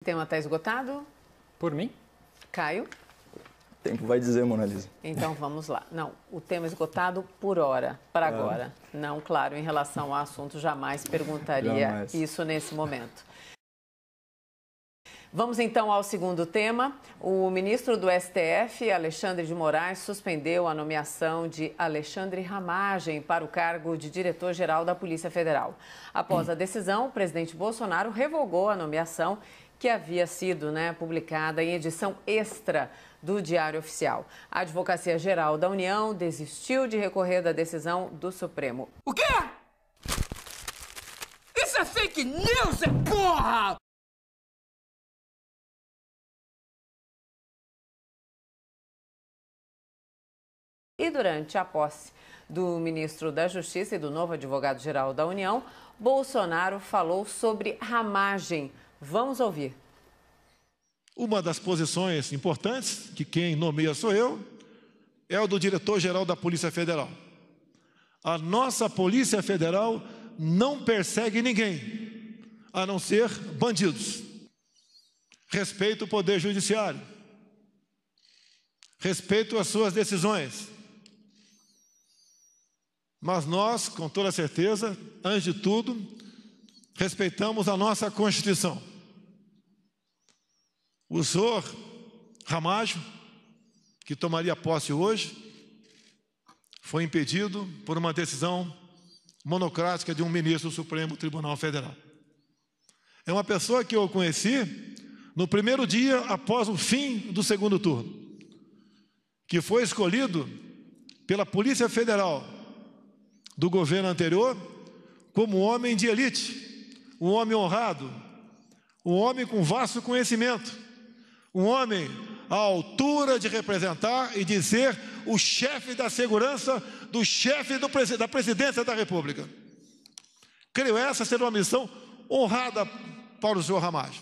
O tema está esgotado? Por mim? Caio? O tempo vai dizer, Mona Lisa. Então vamos lá. Não, o tema esgotado por hora, para agora. Não, claro, em relação ao assunto, jamais perguntaria isso nesse momento. Vamos então ao segundo tema. O ministro do STF, Alexandre de Moraes, suspendeu a nomeação de Alexandre Ramagem para o cargo de diretor-geral da Polícia Federal. Após a decisão, o presidente Bolsonaro revogou a nomeação que havia sido publicada em edição extra do Diário Oficial. A Advocacia Geral da União desistiu de recorrer da decisão do Supremo. O quê? Isso é fake news, porra! E durante a posse do ministro da Justiça e do novo advogado-geral da União, Bolsonaro falou sobre ramagem. Vamos ouvir. Uma das posições importantes, que quem nomeia sou eu, é o do diretor-geral da Polícia Federal. A nossa Polícia Federal não persegue ninguém, a não ser bandidos. Respeito o Poder Judiciário. Respeito as suas decisões. Mas nós, com toda certeza, antes de tudo, respeitamos a nossa Constituição. O senhor Ramagem, que tomaria posse hoje, foi impedido por uma decisão monocrática de um ministro do Supremo Tribunal Federal. É uma pessoa que eu conheci no primeiro dia após o fim do segundo turno, que foi escolhido pela Polícia Federal do governo anterior como um homem de elite, um homem honrado, um homem com vasto conhecimento, um homem à altura de representar e de ser o chefe da segurança do chefe da presidência da República. Creio essa ser uma missão honrada para o senhor Ramagem.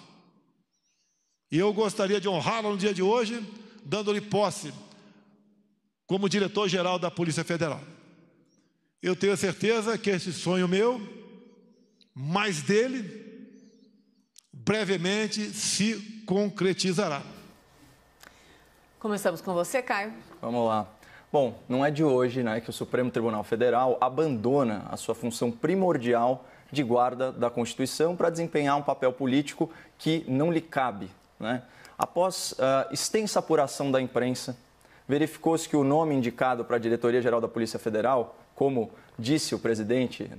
E eu gostaria de honrá-lo no dia de hoje, dando-lhe posse como diretor-geral da Polícia Federal. Eu tenho certeza que esse sonho meu, mais dele, brevemente se concretizará. Começamos com você, Caio. Vamos lá. Bom, não é de hoje, que o Supremo Tribunal Federal abandona a sua função primordial de guarda da Constituição para desempenhar um papel político que não lhe cabe. Após extensa apuração da imprensa, verificou-se que o nome indicado para a Diretoria-Geral da Polícia Federal, como disse o presidente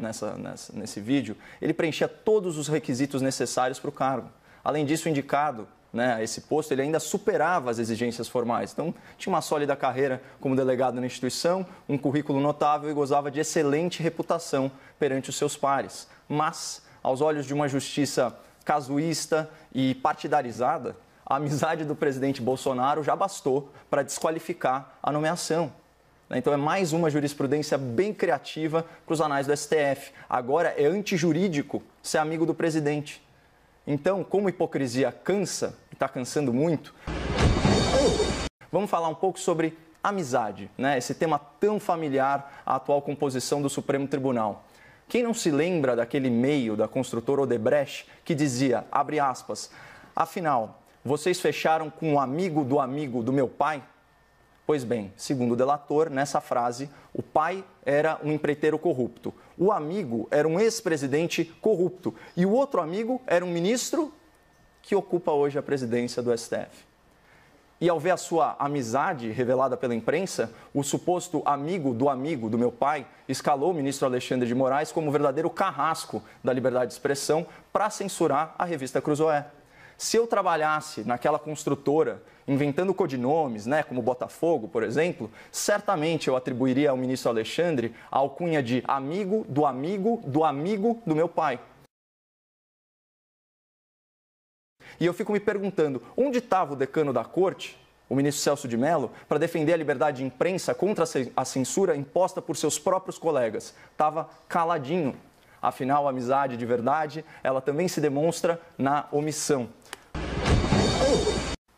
nesse vídeo, ele preenchia todos os requisitos necessários para o cargo. Além disso, o indicado a esse posto, ele ainda superava as exigências formais. Então, tinha uma sólida carreira como delegado na instituição, um currículo notável e gozava de excelente reputação perante os seus pares. Mas, aos olhos de uma justiça casuísta e partidarizada, a amizade do presidente Bolsonaro já bastou para desqualificar a nomeação. Então, é mais uma jurisprudência bem criativa para os anais do STF. Agora é antijurídico ser amigo do presidente. Então, como hipocrisia cansa, e está cansando muito, vamos falar um pouco sobre amizade, esse tema tão familiar à atual composição do Supremo Tribunal. Quem não se lembra daquele e-mail da construtora Odebrecht que dizia, abre aspas, afinal, vocês fecharam com um amigo do meu pai? Pois bem, segundo o delator, nessa frase, o pai era um empreiteiro corrupto, o amigo era um ex-presidente corrupto e o outro amigo era um ministro que ocupa hoje a presidência do STF. E ao ver a sua amizade revelada pela imprensa, o suposto amigo do meu pai escalou o ministro Alexandre de Moraes como verdadeiro carrasco da liberdade de expressão para censurar a revista Cruzoé. Se eu trabalhasse naquela construtora, inventando codinomes, como Botafogo, por exemplo, certamente eu atribuiria ao ministro Alexandre a alcunha de amigo do meu pai. E eu fico me perguntando, onde estava o decano da corte, o ministro Celso de Mello, para defender a liberdade de imprensa contra a censura imposta por seus próprios colegas? Estava caladinho. Afinal, a amizade de verdade, ela também se demonstra na omissão.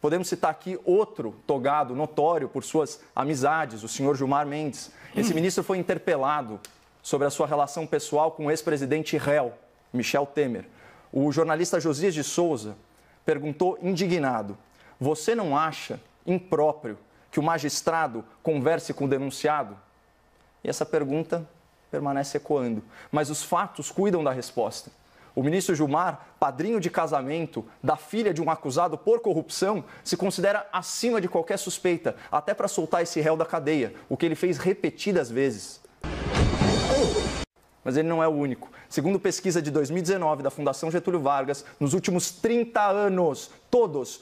Podemos citar aqui outro togado notório por suas amizades, o senhor Gilmar Mendes. Esse ministro foi interpelado sobre a sua relação pessoal com o ex-presidente réu, Michel Temer. O jornalista Josias de Souza perguntou indignado: você não acha impróprio que o magistrado converse com o denunciado? E essa pergunta permanece ecoando, mas os fatos cuidam da resposta. O ministro Gilmar, padrinho de casamento da filha de um acusado por corrupção, se considera acima de qualquer suspeita, até para soltar esse réu da cadeia, o que ele fez repetidas vezes. Mas ele não é o único. Segundo pesquisa de 2019 da Fundação Getúlio Vargas, nos últimos 30 anos, todos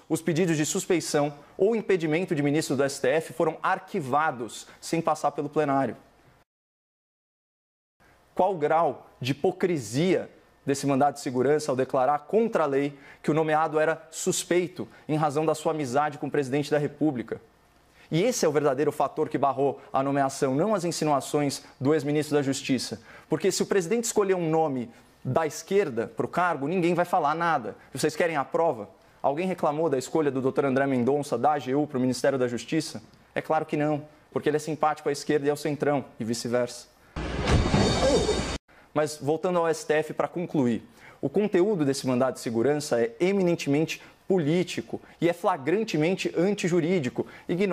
os pedidos de suspeição ou impedimento de ministro do STF foram arquivados sem passar pelo plenário. Qual o grau de hipocrisia desse mandado de segurança ao declarar contra a lei que o nomeado era suspeito em razão da sua amizade com o presidente da República? E esse é o verdadeiro fator que barrou a nomeação, não as insinuações do ex-ministro da Justiça. Porque se o presidente escolher um nome da esquerda para o cargo, ninguém vai falar nada. Vocês querem a prova? Alguém reclamou da escolha do Dr. André Mendonça, da AGU, para o Ministério da Justiça? É claro que não, porque ele é simpático à esquerda e ao centrão, e vice-versa. Mas, voltando ao STF para concluir, o conteúdo desse mandado de segurança é eminentemente político e é flagrantemente antijurídico. Ele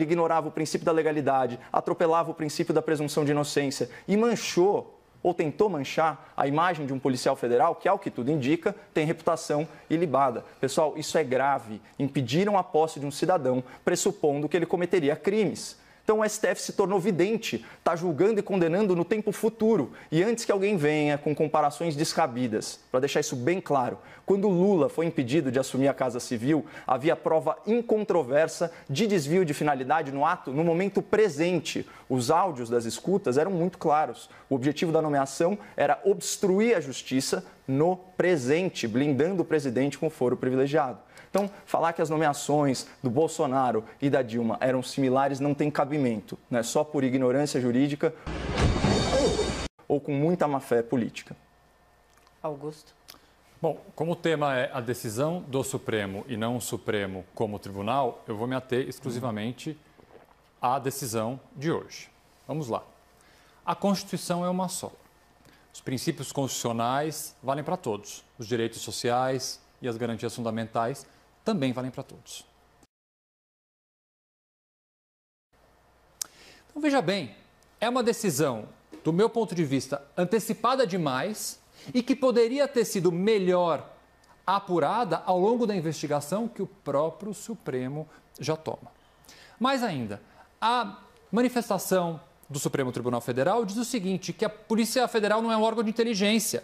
ignorava o princípio da legalidade, atropelava o princípio da presunção de inocência e manchou, ou tentou manchar, a imagem de um policial federal que, ao que tudo indica, tem reputação ilibada. Pessoal, isso é grave. Impediram a posse de um cidadão, pressupondo que ele cometeria crimes. Então o STF se tornou vidente, está julgando e condenando no tempo futuro. E antes que alguém venha com comparações descabidas, para deixar isso bem claro, quando Lula foi impedido de assumir a Casa Civil, havia prova incontroversa de desvio de finalidade no ato no momento presente. Os áudios das escutas eram muito claros. O objetivo da nomeação era obstruir a justiça no presente, blindando o presidente com foro privilegiado. Então, falar que as nomeações do Bolsonaro e da Dilma eram similares não tem cabimento, né? Só por ignorância jurídica ou com muita má-fé política. Augusto. Bom, como o tema é a decisão do Supremo e não o Supremo como tribunal, eu vou me ater exclusivamente à decisão de hoje. Vamos lá. A Constituição é uma só. Os princípios constitucionais valem para todos. Os direitos sociais e as garantias fundamentais também valem para todos. Então, veja bem, é uma decisão, do meu ponto de vista, antecipada demais e que poderia ter sido melhor apurada ao longo da investigação que o próprio Supremo já toma. Mais ainda, a manifestação do Supremo Tribunal Federal diz o seguinte, que a Polícia Federal não é um órgão de inteligência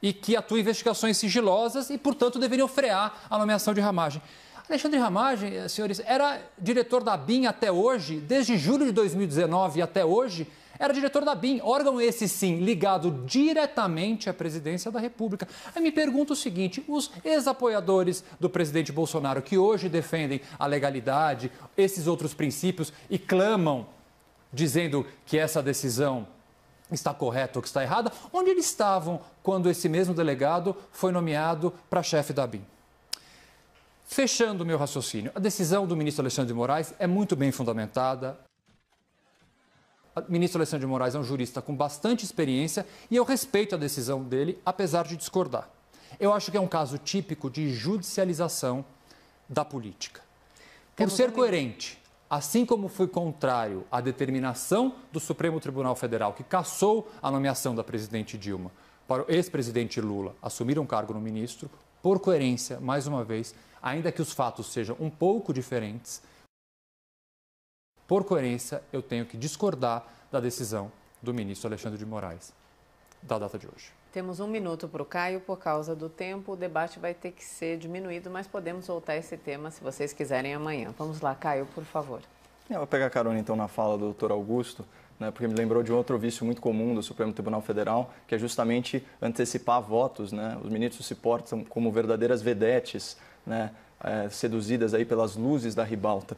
e que atua em investigações sigilosas e, portanto, deveriam frear a nomeação de Ramagem. Alexandre Ramagem, senhores, era diretor da ABIN até hoje, desde julho de 2019 até hoje, era diretor da ABIN, órgão esse sim, ligado diretamente à presidência da República. Aí me pergunto o seguinte, os ex-apoiadores do presidente Bolsonaro que hoje defendem a legalidade, esses outros princípios e clamam, dizendo que essa decisão está correta ou que está errada, onde eles estavam quando esse mesmo delegado foi nomeado para chefe da ABIN? Fechando o meu raciocínio, a decisão do ministro Alexandre de Moraes é muito bem fundamentada. O ministro Alexandre de Moraes é um jurista com bastante experiência e eu respeito a decisão dele, apesar de discordar. Eu acho que é um caso típico de judicialização da política. Por ser coerente, assim como foi contrário à determinação do Supremo Tribunal Federal, que cassou a nomeação da presidente Dilma para o ex-presidente Lula assumir um cargo no ministro, por coerência, mais uma vez, ainda que os fatos sejam um pouco diferentes, por coerência, eu tenho que discordar da decisão do ministro Alexandre de Moraes, da data de hoje. Temos 1 minuto para o Caio, por causa do tempo, o debate vai ter que ser diminuído, mas podemos voltar a esse tema se vocês quiserem amanhã. Vamos lá, Caio, por favor. Eu vou pegar carona então na fala do doutor Augusto, né, porque me lembrou de um outro vício muito comum do Supremo Tribunal Federal, que é justamente antecipar votos, né? Os ministros se portam como verdadeiras vedetes, né, seduzidas aí pelas luzes da ribalta.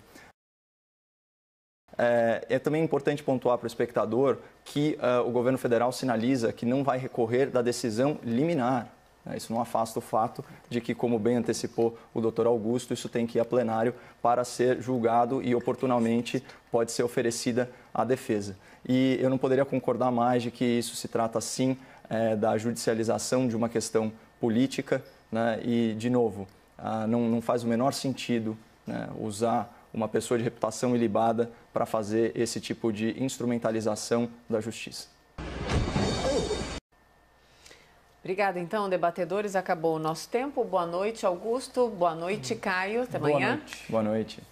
É também importante pontuar para o espectador que o governo federal sinaliza que não vai recorrer da decisão liminar. Isso não afasta o fato de que, como bem antecipou o doutor Augusto, isso tem que ir a plenário para ser julgado e, oportunamente, pode ser oferecida à defesa. E eu não poderia concordar mais de que isso se trata, sim, da judicialização de uma questão política né? E, de novo, não faz o menor sentido, né, usar uma pessoa de reputação ilibada para fazer esse tipo de instrumentalização da justiça. Obrigada, então, debatedores. Acabou o nosso tempo. Boa noite, Augusto. Boa noite, Caio. Até amanhã. Boa noite.